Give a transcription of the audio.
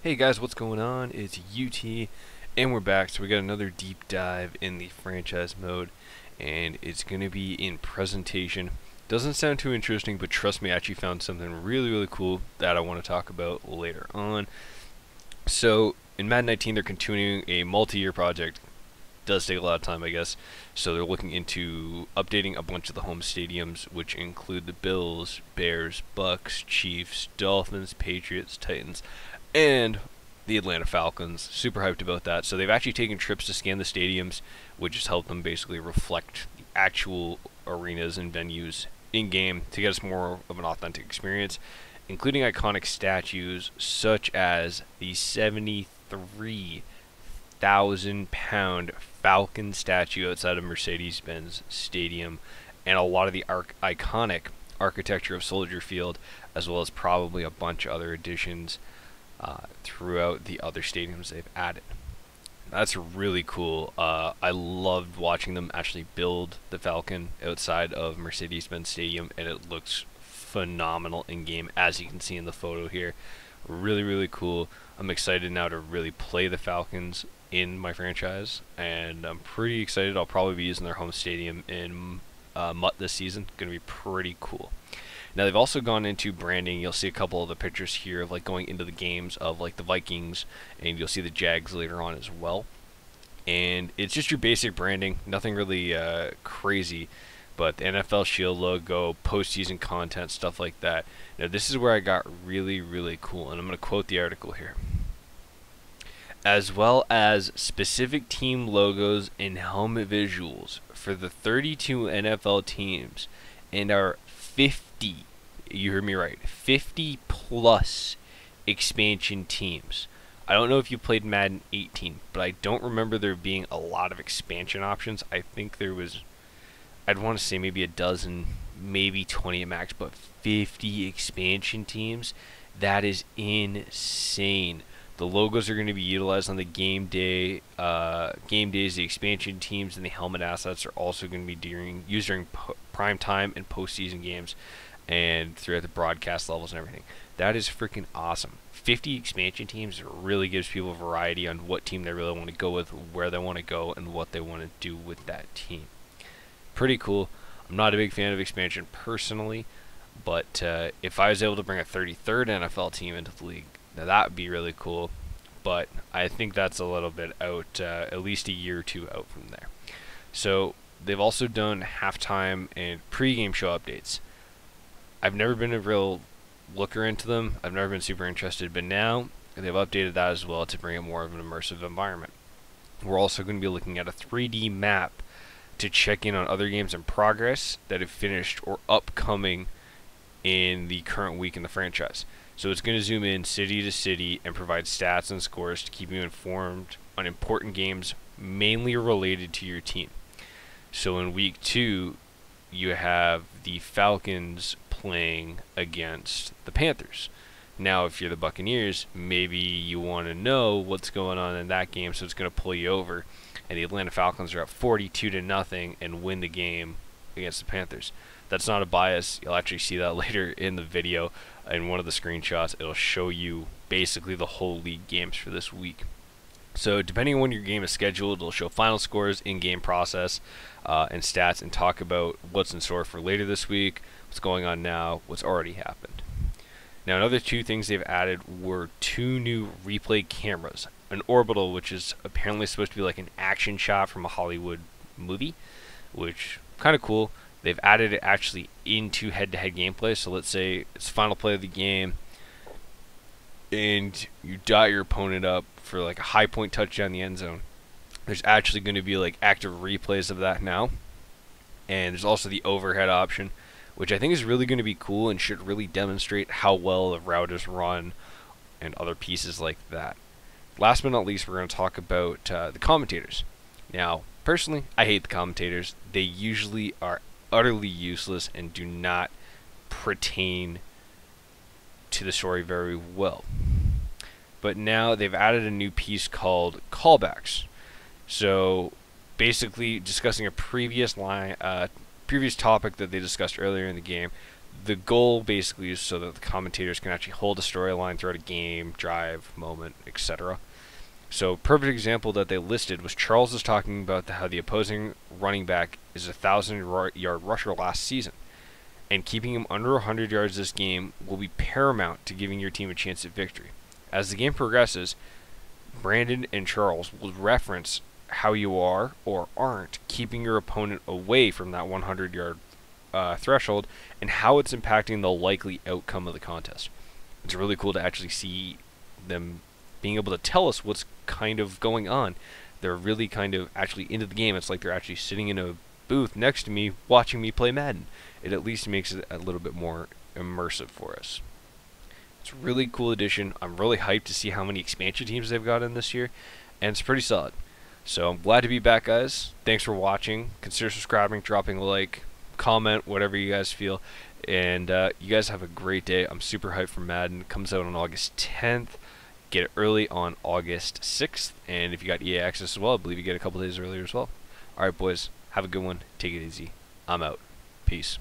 Hey guys, what's going on? It's UT, and we're back. So we got another deep dive in the franchise mode, and it's going to be in presentation. Doesn't sound too interesting, but trust me, I actually found something really cool that I want to talk about later on. So in Madden 19, they're continuing a multi-year project. Does take a lot of time, I guess. So they're looking into updating a bunch of the home stadiums, which include the Bills, Bears, Bucks, Chiefs, Dolphins, Patriots, Titans, and the Atlanta Falcons. Super hyped about that. So they've actually taken trips to scan the stadiums, which has helped them basically reflect the actual arenas and venues in game to get us more of an authentic experience, including iconic statues such as the 73,000-pound Falcon statue outside of Mercedes-Benz Stadium, and a lot of the iconic architecture of Soldier Field, as well as probably a bunch of other additions throughout the other stadiums they've added. That's really cool. I loved watching them actually build the Falcon outside of Mercedes-Benz Stadium, and it looks phenomenal in game, as you can see in the photo here. Really cool. I'm excited now to really play the Falcons in my franchise, and I'm pretty excited. I'll probably be using their home stadium in MUT this season. Gonna be pretty cool. Now they've also gone into branding. You'll see a couple of the pictures here of like going into the games of like the Vikings, and you'll see the Jags later on as well. And it's just your basic branding, nothing really crazy, but the NFL Shield logo, postseason content, stuff like that. Now this is where I got really cool, and I'm going to quote the article here. As well as specific team logos and helmet visuals for the 32 NFL teams and our 50, you heard me right, 50 plus expansion teams. I don't know if you played Madden 18, but I don't remember there being a lot of expansion options. I think there was, I'd want to say maybe a dozen, maybe 20 at max, but 50 expansion teams, that is insane. The logos are going to be utilized on the game days. The expansion teams and the helmet assets are also going to be used during prime time and postseason games, and throughout the broadcast levels and everything. That is freaking awesome. 50 expansion teams really gives people variety on what team they really want to go with, where they want to go, and what they want to do with that team. Pretty cool. I'm not a big fan of expansion personally, but if I was able to bring a 33rd NFL team into the league, now that would be really cool, but I think that's a little bit out, at least a year or two out from there. So they've also done halftime and pregame show updates. I've never been a real looker into them. I've never been super interested, but now they've updated that as well to bring it more of an immersive environment. We're also going to be looking at a 3D map to check in on other games in progress that have finished or upcoming in the current week in the franchise. So it's going to zoom in city to city and provide stats and scores to keep you informed on important games mainly related to your team. So in week 2, you have the Falcons playing against the Panthers. Now, if you're the Buccaneers, maybe you want to know what's going on in that game, so it's going to pull you over. And the Atlanta Falcons are up 42-0 and win the game against the Panthers. That's not a bias. You'll actually see that later in the video. In one of the screenshots, it'll show you basically the whole league games for this week. So depending on when your game is scheduled, it'll show final scores, in-game process, and stats, and talk about what's in store for later this week, what's going on now, what's already happened. Now, another 2 things they've added were 2 new replay cameras. An orbital, which is apparently supposed to be like an action shot from a Hollywood movie, which kind of cool. They've added it actually into head-to-head gameplay. So let's say it's final play of the game, and you dot your opponent up for like a high point touchdown in the end zone. There's actually going to be like active replays of that now, and there's also the overhead option, which I think is really going to be cool and should really demonstrate how well the route is run and other pieces like that. Last but not least, we're going to talk about the commentators. Now, personally, I hate the commentators. They usually are utterly useless and do not pertain to the story very well. But now they've added a new piece called callbacks. So basically discussing a previous topic that they discussed earlier in the game, The goal basically is so that the commentators can actually hold a storyline throughout a game, drive, moment, etc. So, perfect example that they listed was Charles is talking about how the opposing running back is a 1,000-yard rusher last season, and keeping him under 100 yards this game will be paramount to giving your team a chance at victory. As the game progresses, Brandon and Charles will reference how you are or aren't keeping your opponent away from that 100-yard threshold and how it's impacting the likely outcome of the contest. It's really cool to actually see them being able to tell us what's kind of going on. They're really kind of actually into the game. It's like they're actually sitting in a booth next to me watching me play Madden. It at least makes it a little bit more immersive for us. It's a really cool addition. I'm really hyped to see how many expansion teams they've got in this year, and it's pretty solid. So I'm glad to be back, guys. Thanks for watching. Consider subscribing, dropping a like, comment, whatever you guys feel. And you guys have a great day. I'm super hyped for Madden. It comes out on August 10th. Get it early on August 6th. And if you got EA access as well, I believe you get a couple days earlier as well. Alright, boys. Have a good one. Take it easy. I'm out. Peace.